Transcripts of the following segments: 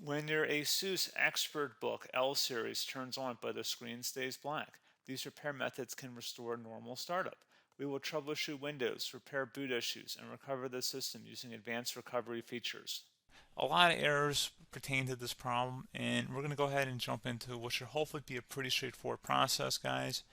When your ASUS ExpertBook L Series turns on but the screen stays black, these repair methods can restore normal startup. We will troubleshoot Windows, repair boot issues, and recover the system using advanced recovery features. A lot of errors pertain to this problem, and we're going to go ahead and jump into what should hopefully be a pretty straightforward process, guys.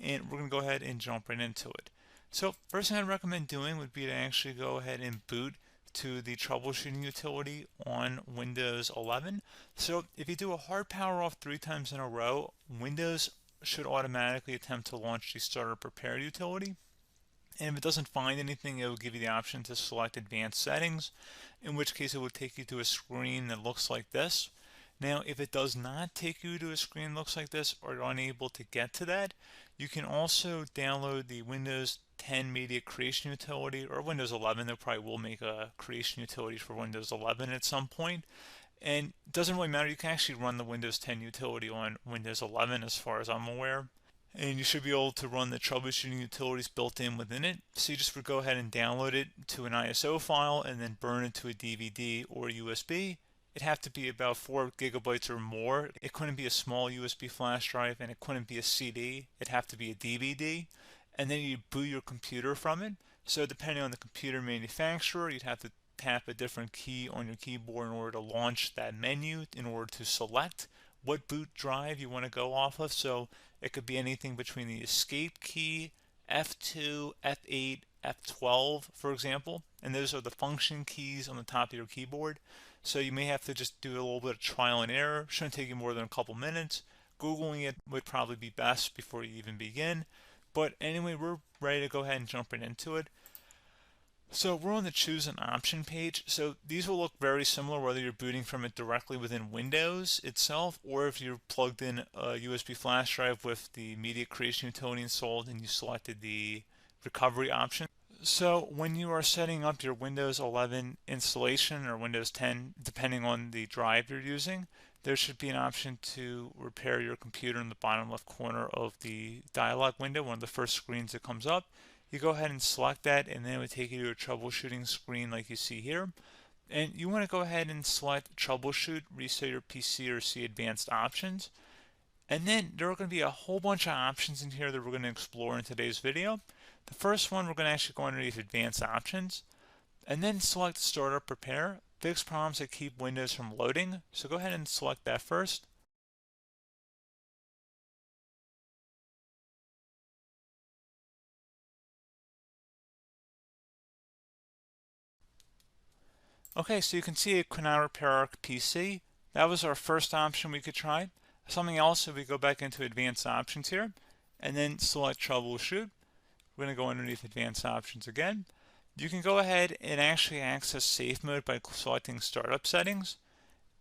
And we're going to go ahead and jump right into it. So first thing I'd recommend doing would be to actually go ahead and boot to the troubleshooting utility on Windows 11. So if you do a hard power off 3 times in a row, Windows should automatically attempt to launch the startup repair utility. And if it doesn't find anything, it will give you the option to select advanced settings, in which case it will take you to a screen that looks like this. Now, if it does not take you to a screen that looks like this, or you're unable to get to that, you can also download the Windows 10 Media Creation Utility, or Windows 11. They probably will make a creation utility for Windows 11 at some point. And it doesn't really matter. You can actually run the Windows 10 utility on Windows 11 as far as I'm aware. And you should be able to run the troubleshooting utilities built in within it. So you just would go ahead and download it to an ISO file and then burn it to a DVD or USB. It'd have to be about 4 gigabytes or more. It couldn't be a small USB flash drive, and it couldn't be a CD. It'd have to be a DVD. And then you boot your computer from it. So depending on the computer manufacturer, you'd have to tap a different key on your keyboard in order to launch that menu, in order to select what boot drive you want to go off of. So it could be anything between the escape key, F2, F8, F12, for example. And those are the function keys on the top of your keyboard. So you may have to just do a little bit of trial and error. Shouldn't take you more than a couple minutes. Googling it would probably be best before you even begin. But anyway, we're ready to go ahead and jump right into it. So we're on the choose an option page. So these will look very similar whether you're booting from it directly within Windows itself, or if you're plugged in a USB flash drive with the media creation utility installed and you selected the recovery option. So when you are setting up your Windows 11 installation or Windows 10, depending on the drive you're using, there should be an option to repair your computer in the bottom left corner of the dialog window, one of the first screens that comes up. You go ahead and select that, and then it would take you to a troubleshooting screen like you see here. And you want to go ahead and select troubleshoot, reset your PC, or see advanced options. And then there are going to be a whole bunch of options in here that we're going to explore in today's video. The first one, we're going to actually go underneath advanced options and then select startup repair, fix problems that keep Windows from loading. So go ahead and select that first. Okay, so you can see it could now repair our PC. That was our first option we could try. Something else, if we go back into advanced options here and then select troubleshoot, we're going to go underneath advanced options again. You can go ahead and actually access safe mode by selecting startup settings.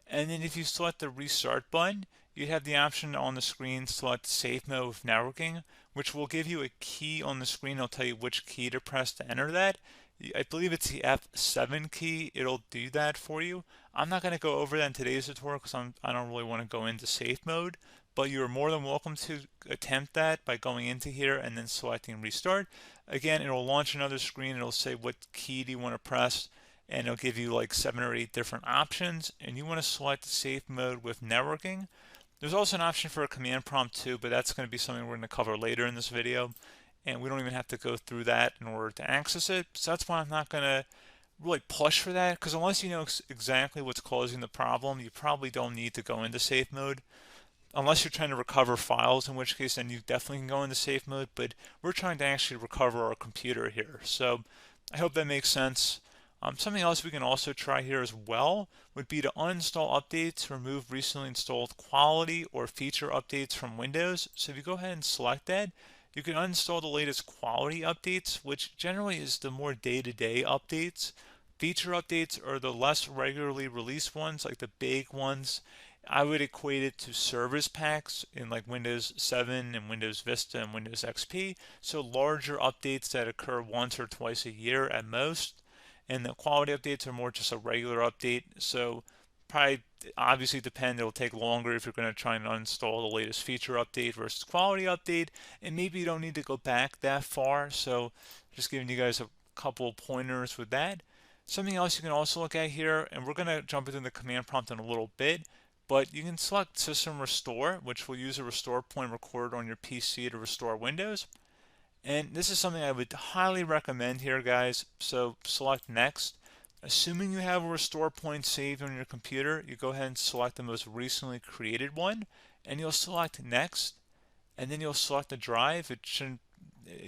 And then if you select the restart button, you have the option on the screen select safe mode with networking, which will give you a key on the screen. It'll tell you which key to press to enter that. I believe it's the F7 key. It'll do that for you. I'm not going to go over that in today's tutorial because I don't really want to go into safe mode, but you're more than welcome to attempt that by going into here and then selecting restart. Again, it'll launch another screen. It'll say what key do you want to press, and it'll give you like 7 or 8 different options, and you want to select safe mode with networking. There's also an option for a command prompt too, but that's going to be something we're going to cover later in this video, and we don't even have to go through that in order to access it. So that's why I'm not going to really push for that, because unless you know exactly what's causing the problem, you probably don't need to go into safe mode. Unless you're trying to recover files, in which case then you definitely can go into safe mode, but we're trying to actually recover our computer here. So I hope that makes sense. Something else we can also try here as well would be to uninstall updates, remove recently installed quality or feature updates from Windows. So if you go ahead and select that, you can uninstall the latest quality updates, which generally is the more day-to-day updates. Feature updates are the less regularly released ones, like the big ones. I would equate it to service packs in like Windows 7 and Windows Vista and Windows XP. So larger updates that occur once or twice a year at most. And the quality updates are more just a regular update. So probably obviously depend, it'll take longer if you're going to try and uninstall the latest feature update versus quality update. And maybe you don't need to go back that far. So just giving you guys a couple of pointers with that. Something else you can also look at here, and we're going to jump into the command prompt in a little bit, but you can select System Restore, which will use a restore point recorded on your PC to restore Windows. And this is something I would highly recommend here, guys. So select Next. Assuming you have a restore point saved on your computer, you go ahead and select the most recently created one, and you'll select Next, and then you'll select the drive. You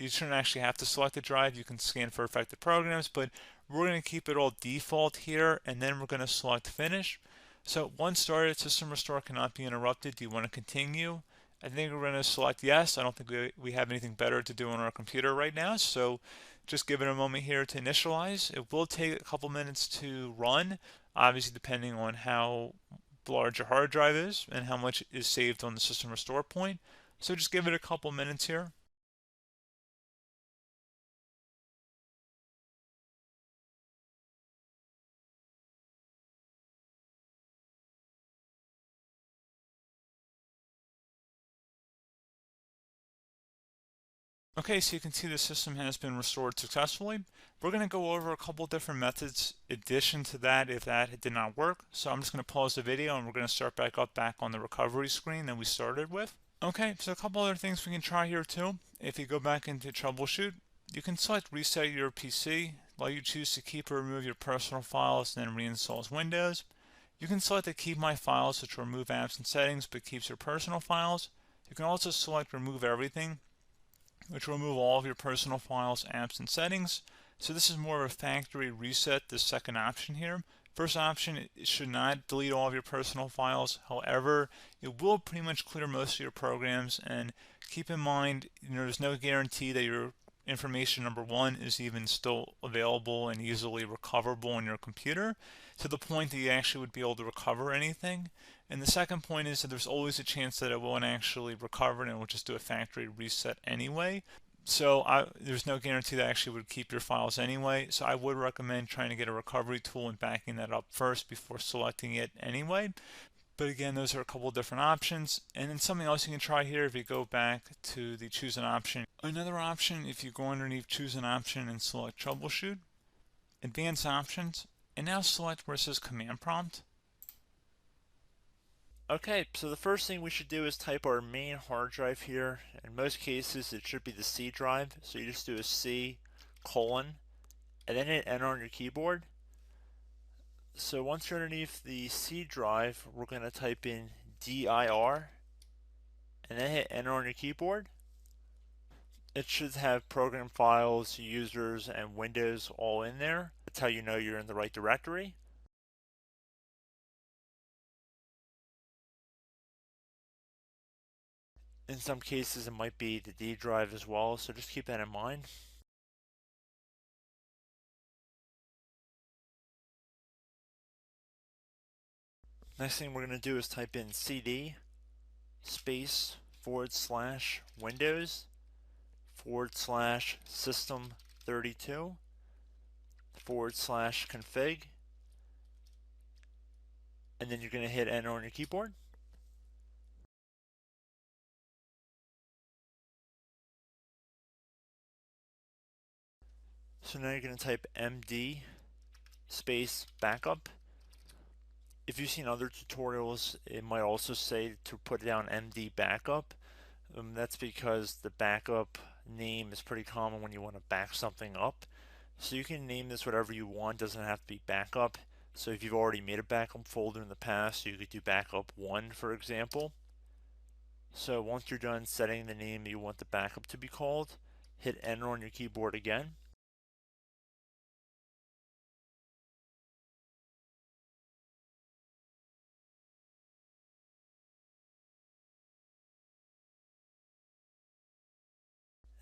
shouldn't actually have to select the drive. You can scan for affected programs, but we're going to keep it all default here, and then we're going to select Finish. So once started, System Restore cannot be interrupted. Do you want to continue? I think we're going to select yes. I don't think we have anything better to do on our computer right now, so just give it a moment here to initialize. It will take a couple minutes to run, obviously depending on how large your hard drive is and how much is saved on the System Restore point. So just give it a couple minutes here. Okay, so you can see the system has been restored successfully. We're going to go over a couple different methods in addition to that if that did not work. So I'm just going to pause the video and we're going to start back on the recovery screen that we started with. Okay, so a couple other things we can try here too. If you go back into troubleshoot, you can select reset your PC, while you choose to keep or remove your personal files and then reinstalls Windows. You can select to keep my files, which will remove apps and settings but keeps your personal files. You can also select remove everything, which will remove all of your personal files, apps, and settings. So this is more of a factory reset, the second option here. First option, it should not delete all of your personal files. However, it will pretty much clear most of your programs. And keep in mind, there's no guarantee that your information, number one, is even still available and easily recoverable on your computer to the point that you actually would be able to recover anything. And the second point is that there's always a chance that it won't actually recover and it will just do a factory reset anyway. So there's no guarantee that actually would keep your files anyway. So I would recommend trying to get a recovery tool and backing that up first before selecting it anyway. But again, those are a couple of different options. And then something else you can try here if you go back to the choose an option. Another option, if you go underneath choose an option and select troubleshoot, advanced options, and now select where it says command prompt. Okay, so the first thing we should do is type our main hard drive here. In most cases, it should be the C drive. So you just do a C colon and then hit enter on your keyboard. So once you're underneath the C drive, we're going to type in dir and then hit enter on your keyboard. It should have program files, users, and Windows all in there. That's how you know you're in the right directory. In some cases, it might be the D drive as well, so just keep that in mind. Next thing we're going to do is type in cd space / Windows / system 32 / config, and then you're going to hit enter on your keyboard. So now you're going to type md space backup. If you've seen other tutorials, it might also say to put down md backup. That's because the backup name is pretty common when you want to back something up. So you can name this whatever you want, doesn't have to be backup. So if you've already made a backup folder in the past, you could do backup 1, for example. So once you're done setting the name you want the backup to be called, hit enter on your keyboard again.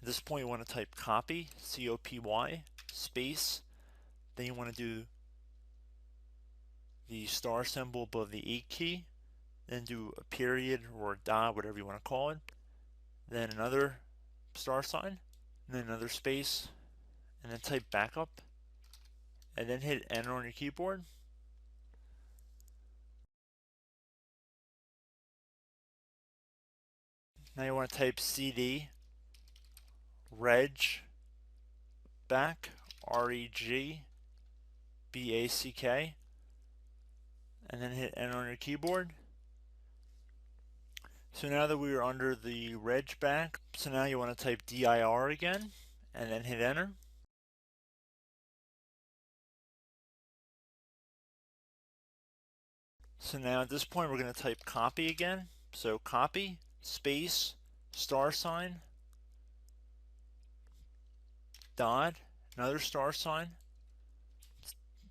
At this point you want to type copy, C-O-P-Y, space, then you want to do the star symbol above the 8 key, then do a period or a dot, whatever you want to call it, then another star sign, and then another space, and then type backup, and then hit enter on your keyboard. Now you want to type cd reg back, reg BACK, and then hit enter on your keyboard. So now that we are under the reg back, so now you want to type DIR again, and then hit enter. So now at this point we're going to type copy again. So copy, space, $, dot, another $,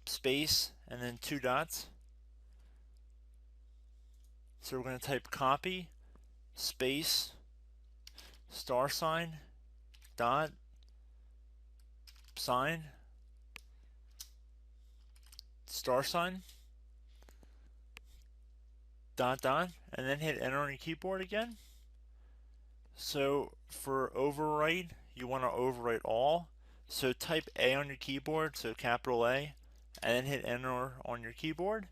space, and then 2 dots. So we're going to type copy, space, $, dot, sign, $, dot, dot, and then hit enter on your keyboard again. So for overwrite, you want to overwrite all. So type A on your keyboard, so capital A, and then hit enter on your keyboard.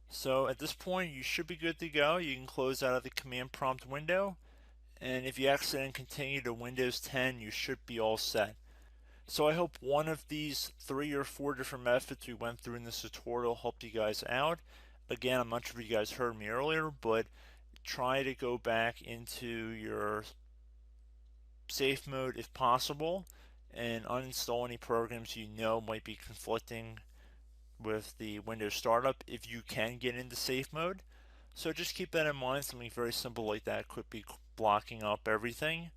So at this point, you should be good to go. You can close out of the command prompt window, and if you accidentally continue to Windows 10, you should be all set. So I hope one of these 3 or 4 different methods we went through in this tutorial helped you guys out. Again, I'm not sure if you guys heard me earlier, but try to go back into your safe mode if possible and uninstall any programs you know might be conflicting with the Windows startup if you can get into safe mode. So just keep that in mind. Something very simple like that could be blocking up everything.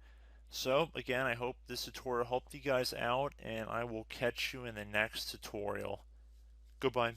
So again, I hope this tutorial helped you guys out, and I will catch you in the next tutorial. Goodbye.